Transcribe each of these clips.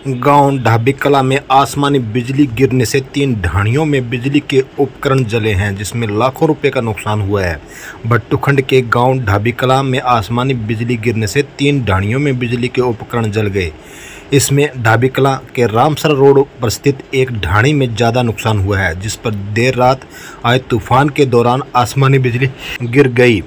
गांव ढाबी कला में आसमानी बिजली गिरने से 3 ढाणियों में बिजली के उपकरण जले हैं, जिसमें लाखों रुपए का नुकसान हुआ है। भट्टूखंड के गांव ढाबी कला में आसमानी बिजली गिरने से 3 ढाणियों में बिजली के उपकरण जल गए। इसमें ढाबी कला के रामसर रोड पर स्थित एक ढाणी में ज़्यादा नुकसान हुआ है, जिस पर देर रात आए तूफान के दौरान आसमानी बिजली गिर गई,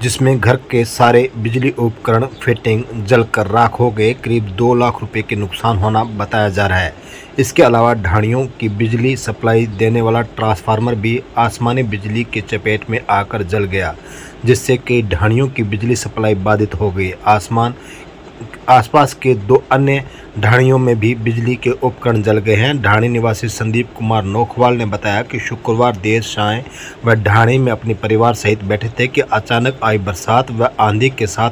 जिसमें घर के सारे बिजली उपकरण फिटिंग जलकर राख हो गए। करीब 2 लाख रुपए के नुकसान होना बताया जा रहा है। इसके अलावा ढाणियों की बिजली सप्लाई देने वाला ट्रांसफार्मर भी आसमानी बिजली के चपेट में आकर जल गया, जिससे कई ढाणियों की बिजली सप्लाई बाधित हो गई। आसपास के 2 अन्य ढाणियों में भी बिजली के उपकरण जल गए हैं। ढाणी निवासी संदीप कुमार नोखवाल ने बताया कि शुक्रवार देर शाम वह ढाणी में अपने परिवार सहित बैठे थे कि अचानक आई बरसात व आंधी के साथ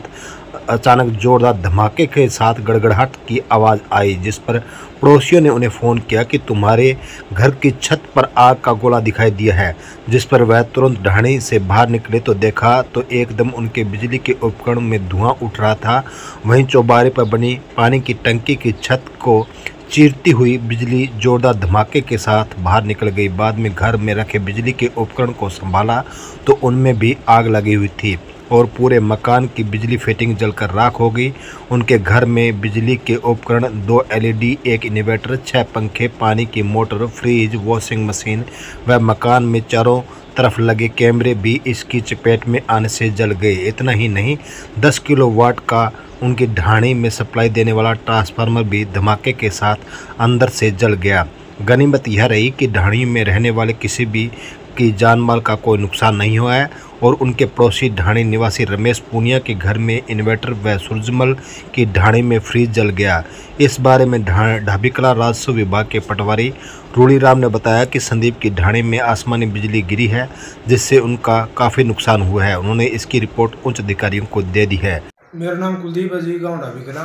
अचानक जोरदार धमाके के साथ गड़गड़ाहट की आवाज़ आई, जिस पर पड़ोसियों ने उन्हें फ़ोन किया कि तुम्हारे घर की छत पर आग का गोला दिखाई दिया है। जिस पर वह तुरंत ढाणी से बाहर निकले तो देखा तो एकदम उनके बिजली के उपकरण में धुआं उठ रहा था। वहीं चौबारे पर बनी पानी की टंकी की छत को चीरती हुई बिजली जोरदार धमाके के साथ बाहर निकल गई। बाद में घर में रखे बिजली के उपकरण को संभाला तो उनमें भी आग लगी हुई थी और पूरे मकान की बिजली फिटिंग जलकर राख हो गई। उनके घर में बिजली के उपकरण 2 LED, 1 इन्वर्टर, 6 पंखे, पानी की मोटर, फ्रिज, वॉशिंग मशीन व मकान में चारों तरफ लगे कैमरे भी इसकी चपेट में आने से जल गए। इतना ही नहीं, 10 किलोवाट का उनकी ढाणी में सप्लाई देने वाला ट्रांसफार्मर भी धमाके के साथ अंदर से जल गया। गनीमत यह रही कि ढाणी में रहने वाले किसी भी की जान माल का कोई नुकसान नहीं हुआ है और उनके पड़ोसी ढाणी निवासी रमेश पूनिया के घर में इन्वर्टर व सूरजमल की ढाणी में फ्रिज जल गया। इस बारे में ढाबी कला राजस्व विभाग के पटवारी रूड़ीराम ने बताया कि संदीप की ढाणी में आसमानी बिजली गिरी है, जिससे उनका काफ़ी नुकसान हुआ है। उन्होंने इसकी रिपोर्ट उच्च अधिकारियों को दे दी है। मेरा नाम कुलदीप है जी, गाँव ढाबी कला।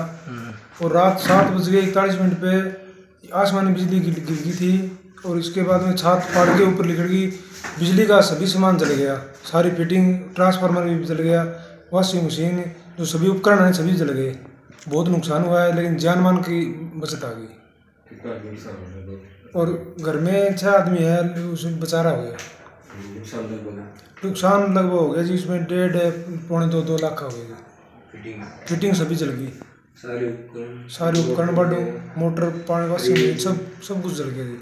और रात 7:41 पे आसमानी बिजली गिर गई थी और इसके बाद में छत फाड़ के ऊपर निकल गई। बिजली का सभी सामान जल गया, सारी फिटिंग, ट्रांसफार्मर भी जल गया, वॉशिंग मशीन, जो सभी उपकरण हैं सभी जल गए। बहुत नुकसान हुआ है, लेकिन जान मान की बचत आ गई। और घर में 6 आदमी है, उसमें बेचारा हो गया। नुकसान लगभग हो गया जी, इसमें 1.5-2 लाख का हो गया। फिटिंग सभी जल गई, सारे उपकरण, बड, मोटर, पानी, वॉशिंग मशीन सब कुछ जल गया जी।